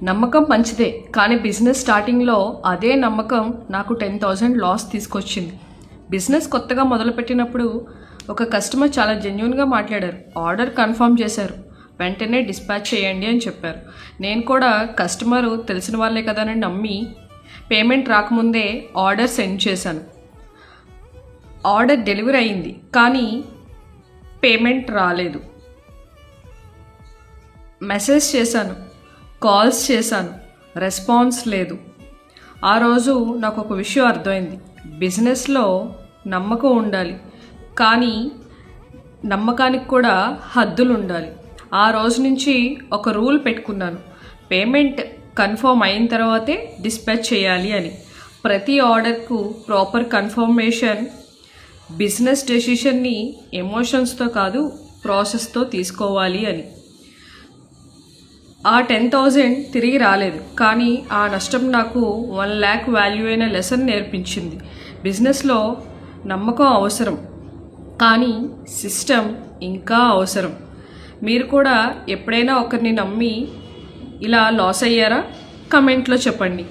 నమ్మకం మంచిదే, కానీ బిజినెస్ స్టార్టింగ్లో అదే నమ్మకం నాకు 10,000 లాస్ తీసుకొచ్చింది. బిజినెస్ కొత్తగా మొదలుపెట్టినప్పుడు ఒక కస్టమర్ చాలా జెన్యూన్గా మాట్లాడారు. ఆర్డర్ కన్ఫర్మ్ చేశారు, వెంటనే డిస్పాచ్ చేయండి అని చెప్పారు. నేను కూడా కస్టమరు తెలిసిన వాళ్ళే కదా అని నమ్మి పేమెంట్ రాకముందే ఆర్డర్ సెండ్ చేశాను. ఆర్డర్ డెలివరీ అయింది, కానీ పేమెంట్ రాలేదు. మెసేజ్ చేశాను, కాల్స్ చేశాను, రెస్పాన్స్ లేదు. ఆ రోజు నాకు ఒక విషయం అర్థమైంది. బిజినెస్లో నమ్మకం ఉండాలి, కానీ నమ్మకానికి కూడా హద్దులు ఉండాలి. ఆ రోజు నుంచి ఒక రూల్ పెట్టుకున్నాను, పేమెంట్ కన్ఫర్మ్ అయిన తర్వాతే డిస్పాచ్ చేయాలి అని. ప్రతి ఆర్డర్కు ప్రాపర్ కన్ఫర్మేషన్. బిజినెస్ డెసిషన్ని ఎమోషన్స్తో కాదు, ప్రాసెస్తో తీసుకోవాలి అని. ఆ 10,000 తిరిగి రాలేదు, కానీ ఆ నష్టం నాకు 1 lakh వాల్యూ అయిన లెసన్ నేర్పించింది. బిజినెస్లో నమ్మకం అవసరం, కానీ సిస్టమ్ ఇంకా అవసరం. మీరు కూడా ఎప్పుడైనా ఒకరిని నమ్మి ఇలా లాస్ అయ్యారా? కమెంట్లో చెప్పండి.